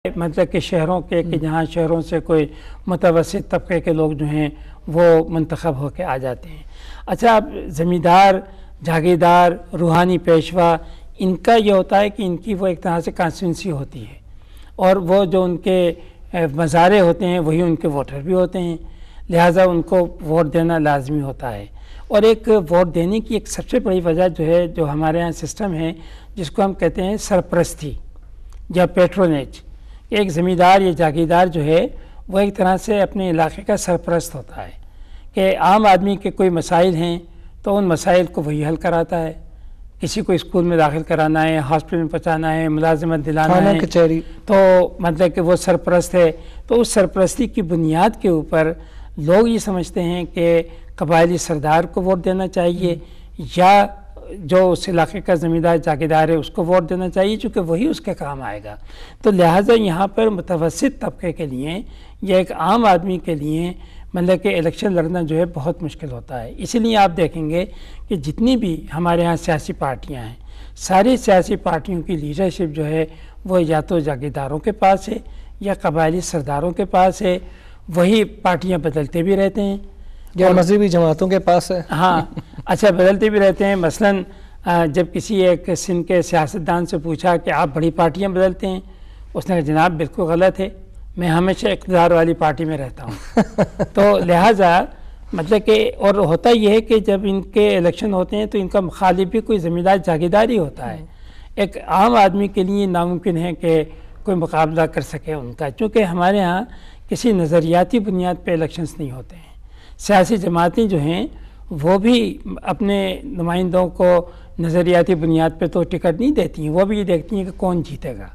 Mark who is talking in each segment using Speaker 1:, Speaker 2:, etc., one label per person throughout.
Speaker 1: مطلب کہ شہروں کے کہ جہاں شہروں سے کوئی متوسط طبقے کے لوگ جو ہیں وہ منتخب ہو کے آ جاتے ہیں۔ اچھا، اب زمیندار، جاگیردار، روحانی پیشوا، ان کا یہ ہوتا ہے کہ ان کی وہ ایک طرح سے کانسٹیٹوئنسی ہوتی ہے، اور وہ جو ان کے مزارے ہوتے ہیں وہی ان کے ووٹر بھی ہوتے ہیں، لہٰذا ان کو ووٹ دینا لازمی ہوتا ہے۔ اور ایک ووٹ دینے کی ایک سب سے بڑی وجہ جو ہے، جو ہمارے ہاں سسٹم ہے جس کو ہم کہتے ہیں سرپرستی یا پیٹرونیج، ایک زمیندار یا جاگیردار جو ہے وہ ایک طرح سے اپنے علاقے کا سرپرست ہوتا ہے کہ عام آدمی کے کوئی مسائل ہیں تو ان مسائل کو وہی حل کراتا ہے۔ کسی کو اسکول میں داخل کرانا ہے، ہاسپٹل میں پہنچانا ہے، ملازمت دلانا ہے،
Speaker 2: کچہری،
Speaker 1: تو مطلب کہ وہ سرپرست ہے۔ تو اس سرپرستی کی بنیاد کے اوپر لوگ یہ سمجھتے ہیں کہ قبائلی سردار کو ووٹ دینا چاہیے یا جو اس علاقے کا زمیندار جاگیردار ہے اس کو ووٹ دینا چاہیے، چونکہ وہی اس کے کام آئے گا۔ تو لہٰذا یہاں پر متوسط طبقے کے لیے یا ایک عام آدمی کے لیے مطلب کہ الیکشن لڑنا جو ہے بہت مشکل ہوتا ہے۔ اسی لیے آپ دیکھیں گے کہ جتنی بھی ہمارے ہاں سیاسی پارٹیاں ہیں، ساری سیاسی پارٹیوں کی لیڈرشپ جو ہے وہ یا تو جاگیرداروں کے پاس ہے یا قبائلی سرداروں کے پاس ہے، وہی پارٹیاں بدلتے بھی رہتے ہیں
Speaker 2: یا مذہبی جماعتوں کے پاس ہے۔
Speaker 1: ہاں، اچھا، بدلتے بھی رہتے ہیں۔ مثلاً جب کسی ایک سندھ کے سیاستدان سے پوچھا کہ آپ بڑی پارٹیاں بدلتے ہیں، اس نے کہا جناب بالکل غلط ہے، میں ہمیشہ اقتدار والی پارٹی میں رہتا ہوں۔ تو لہٰذا مطلب کہ اور ہوتا یہ ہے کہ جب ان کے الیکشن ہوتے ہیں تو ان کا مخالف بھی کوئی زمیندار جاگیردار ہی ہوتا ہے۔ ایک عام آدمی کے لیے ناممکن ہے کہ کوئی مقابلہ کر سکے ان کا، چونکہ ہمارے ہاں کسی نظریاتی بنیاد پہ الیکشنز نہیں ہوتے ہیں۔ سیاسی جماعتیں جو ہیں وہ بھی اپنے نمائندوں کو نظریاتی بنیاد پہ تو ٹکٹ نہیں دیتی ہیں، وہ بھی یہ دیکھتی ہیں کہ کون جیتے گا،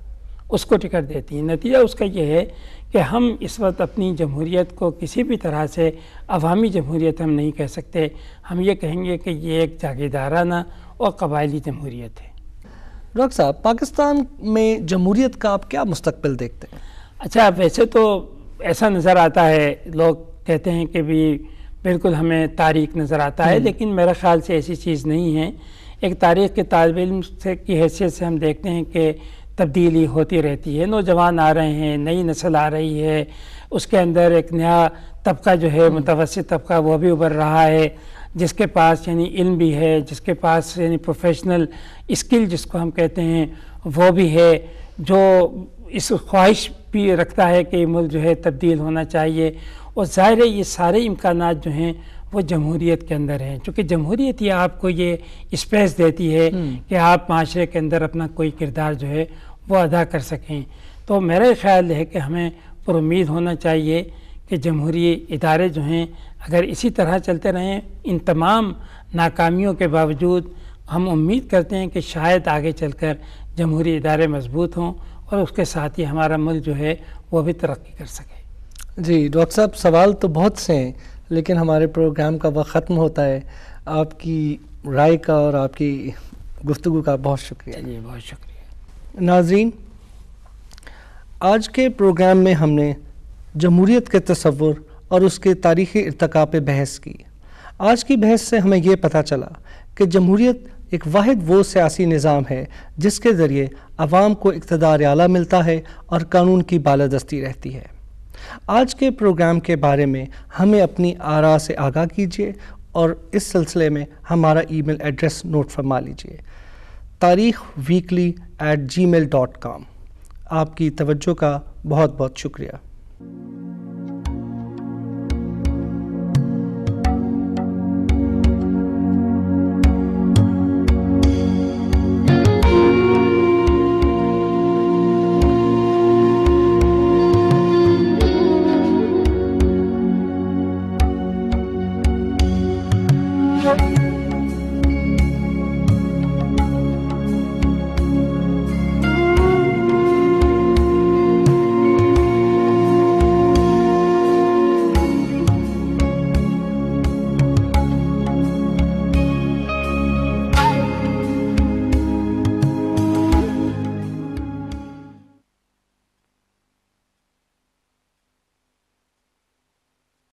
Speaker 1: اس کو ٹکٹ دیتی ہیں۔ نتیجہ اس کا یہ ہے کہ ہم اس وقت اپنی جمہوریت کو کسی بھی طرح سے عوامی جمہوریت ہم نہیں کہہ سکتے، ہم یہ کہیں گے کہ یہ ایک جاگیردارانہ اور قبائلی جمہوریت ہے۔
Speaker 2: ڈاکٹر صاحب، پاکستان میں جمہوریت کا آپ کیا مستقبل دیکھتے ہیں؟
Speaker 1: اچھا، ویسے تو ایسا نظر آتا ہے، لوگ کہتے ہیں کہ بھی بالکل ہمیں تاریخ نظر آتا ہے، لیکن میرے خیال سے ایسی چیز نہیں ہے۔ ایک تاریخ کے طالب علم کی حیثیت سے ہم دیکھتے ہیں کہ تبدیلی ہوتی رہتی ہے، نوجوان آ رہے ہیں، نئی نسل آ رہی ہے، اس کے اندر ایک نیا طبقہ جو ہے متوسط طبقہ وہ بھی ابھر رہا ہے، جس کے پاس یعنی علم بھی ہے، جس کے پاس یعنی پروفیشنل اسکل جس کو ہم کہتے ہیں وہ بھی ہے، جو اس خواہش بھی رکھتا ہے کہ ملک جو ہے تبدیل ہونا چاہیے۔ اور ظاہر ہے یہ سارے امکانات جو ہیں وہ جمہوریت کے اندر ہیں، چونکہ جمہوریت یہ آپ کو یہ اسپیس دیتی ہے کہ آپ معاشرے کے اندر اپنا کوئی کردار جو ہے وہ ادا کر سکیں۔ تو میرا خیال ہے کہ ہمیں پر امید ہونا چاہیے کہ جمہوری ادارے جو ہیں اگر اسی طرح چلتے رہیں، ان تمام ناکامیوں کے باوجود ہم امید کرتے ہیں کہ شاید آگے چل کر جمہوری ادارے مضبوط ہوں اور اس کے ساتھ ہی ہمارا ملک جو ہے وہ بھی ترقی کر سکے۔
Speaker 2: جی ڈاکٹر صاحب، سوال تو بہت سے ہیں لیکن ہمارے پروگرام کا وقت ختم ہوتا ہے۔ آپ کی رائے کا اور آپ کی گفتگو کا بہت شکریہ۔
Speaker 1: جی بہت شکریہ۔
Speaker 2: ناظرین، آج کے پروگرام میں ہم نے جمہوریت کے تصور اور اس کے تاریخی ارتقاء پہ بحث کی۔ آج کی بحث سے ہمیں یہ پتہ چلا کہ جمہوریت ایک واحد وہ سیاسی نظام ہے جس کے ذریعے عوام کو اقتدار اعلیٰ ملتا ہے اور قانون کی بالادستی رہتی ہے۔ آج کے پروگرام کے بارے میں ہمیں اپنی آراء سے آگاہ کیجیے اور اس سلسلے میں ہمارا ای میل ایڈریس نوٹ فرما لیجیے: tarikhweekly@gmail.com۔ آپ کی توجہ کا بہت بہت شکریہ۔